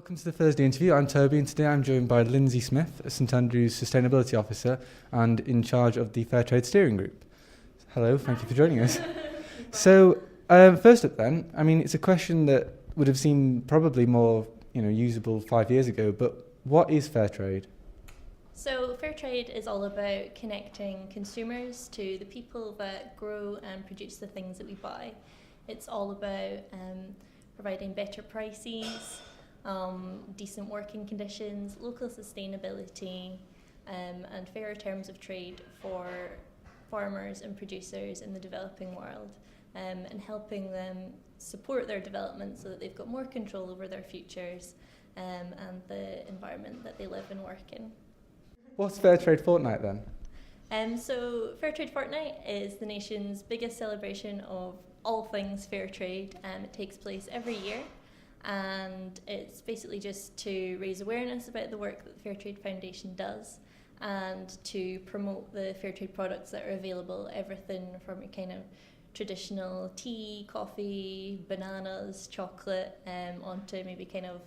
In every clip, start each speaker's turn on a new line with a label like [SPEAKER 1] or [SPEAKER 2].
[SPEAKER 1] Welcome to the Thursday interview. I'm Toby, and today I'm joined by Lynsey Smith, a St Andrews Sustainability Officer and in charge of the Fairtrade Steering Group. Hello, thank you for joining us. So, first up then, I mean, it's a question that would have seemed probably more, usable 5 years ago, but what is Fairtrade?
[SPEAKER 2] So Fairtrade is all about connecting consumers to the people that grow and produce the things that we buy. It's all about providing better prices, decent working conditions, local sustainability, and fairer terms of trade for farmers and producers in the developing world, and helping them support their development so that they've got more control over their futures and the environment that they live and work in.
[SPEAKER 1] What's Fairtrade Fortnight then?
[SPEAKER 2] So Fairtrade Fortnight is the nation's biggest celebration of all things fair trade. It takes place every year, and it's basically just to raise awareness about the work that the Fairtrade Foundation does and to promote the fair trade products that are available, everything from your kind of traditional tea, coffee, bananas, chocolate, onto maybe kind of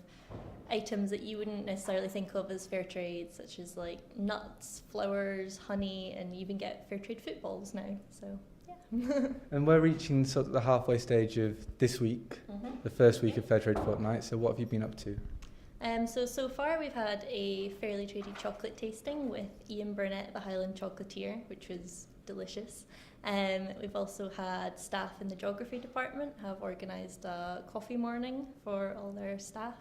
[SPEAKER 2] items that you wouldn't necessarily think of as fair trade, such as like nuts, flowers, honey, and you even get fair trade footballs now. So yeah.
[SPEAKER 1] And we're reaching sort of the halfway stage of this week, the first week of Fairtrade Fortnight. So what have you been up to?
[SPEAKER 2] So far we've had a fairly traded chocolate tasting with Ian Burnett, the Highland chocolatier, which was delicious. We've also had staff in the geography department have organised a coffee morning for all their staff.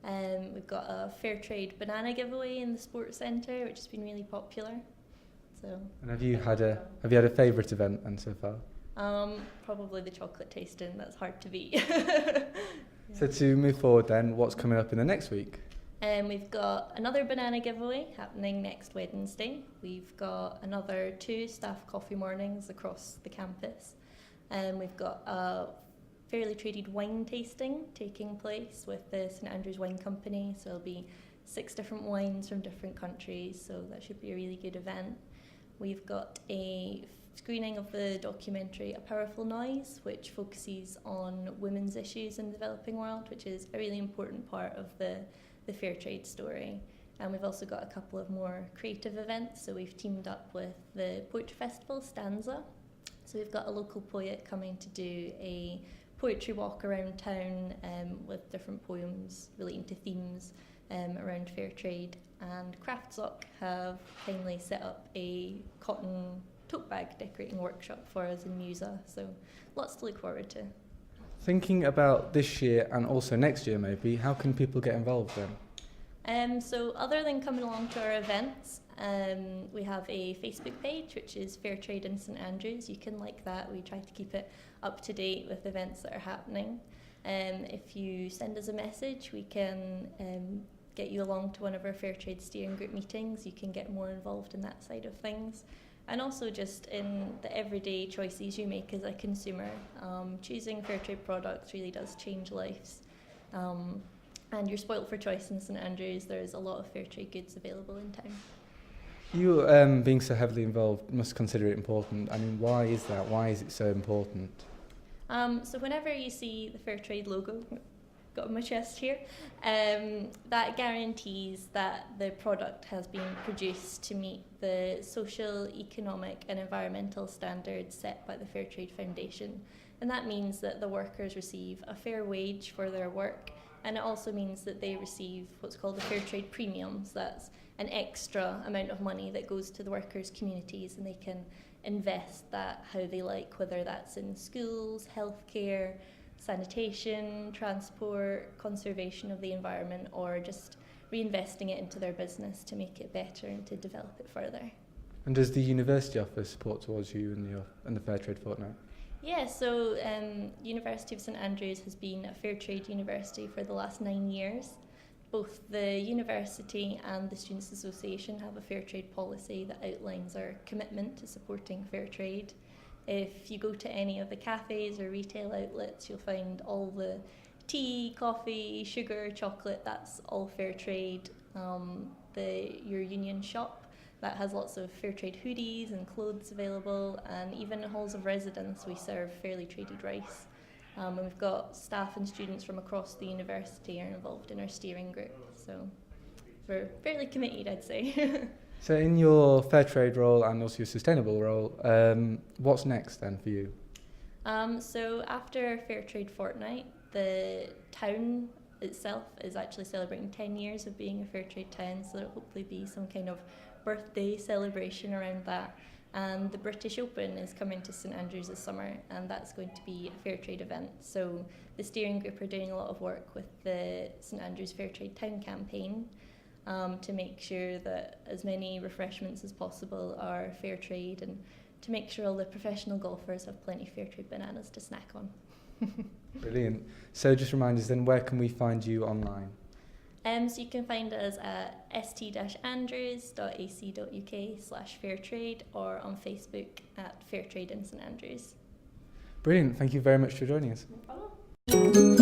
[SPEAKER 2] We've got a fair trade banana giveaway in the sports centre, which has been really popular. So.
[SPEAKER 1] And have you had a favourite event then so far?
[SPEAKER 2] Probably the chocolate tasting. That's hard to beat.
[SPEAKER 1] So to move forward then, what's coming up in the next week?
[SPEAKER 2] We've got another banana giveaway happening next Wednesday. We've got another 2 staff coffee mornings across the campus. We've got a fairly traded wine tasting taking place with the St Andrews Wine Company. So there'll be 6 different wines from different countries. So that should be a really good event. We've got a screening of the documentary A Powerful Noise, which focuses on women's issues in the developing world, which is a really important part of the fair trade story. And we've also got a couple of more creative events. So we've teamed up with the Poetry Festival, Stanza. So we've got a local poet coming to do a poetry walk around town with different poems relating to themes around fair trade. And Craftsock have kindly set up a cotton tote bag decorating workshop for us in Musa. So lots to look forward to.
[SPEAKER 1] Thinking about this year and also next year maybe, how can people get involved then?
[SPEAKER 2] So other than coming along to our events, we have a Facebook page, which is Fairtrade in St Andrews. You can like that. We try to keep it up to date with events that are happening. If you send us a message, we can get you along to one of our Fairtrade Steering Group meetings. You can get more involved in that side of things. And also just in the everyday choices you make as a consumer. Choosing fair trade products really does change lives. And you're spoilt for choice in St Andrews. There's a lot of fair trade goods available in town.
[SPEAKER 1] You being so heavily involved must consider it important. I mean, why is that? Why is it so important?
[SPEAKER 2] So whenever you see the fair trade logo, got on my chest here, that guarantees that the product has been produced to meet the social, economic and environmental standards set by the Fairtrade Foundation. And that means that the workers receive a fair wage for their work, and it also means that they receive what's called a fair trade premium. So that's an extra amount of money that goes to the workers' communities, and they can invest that how they like, whether that's in schools, healthcare, sanitation, transport, conservation of the environment, or just reinvesting it into their business to make it better and to develop it further.
[SPEAKER 1] And does the university offer support towards you and the Fairtrade Fortnight?
[SPEAKER 2] Yeah, so University of St Andrews has been a fair trade university for the last 9 years. Both the university and the Students' Association have a fair trade policy that outlines our commitment to supporting fair trade. If you go to any of the cafes or retail outlets, you'll find all the tea, coffee, sugar, chocolate, that's all fair trade. Your union shop, that has lots of fair trade hoodies and clothes available, and even in halls of residence we serve fairly traded rice. And we've got staff and students from across the university are involved in our steering group. So we're fairly committed, I'd say.
[SPEAKER 1] So in your fair trade role and also your sustainable role, what's next then for you?
[SPEAKER 2] So after Fairtrade Fortnight, the town itself is actually celebrating 10 years of being a Fairtrade town, so there'll hopefully be some kind of birthday celebration around that. And the British Open is coming to St Andrews this summer, and that's going to be a Fairtrade event. So the steering group are doing a lot of work with the St Andrews Fairtrade Town campaign to make sure that as many refreshments as possible are fair trade, and to make sure all the professional golfers have plenty of fair trade bananas to snack on.
[SPEAKER 1] Brilliant. So just remind us then, where can we find you online?
[SPEAKER 2] So you can find us at st-andrews.ac.uk/fairtrade or on Facebook at Fairtrade in St Andrews.
[SPEAKER 1] Brilliant. Thank you very much for joining us.
[SPEAKER 2] No problem.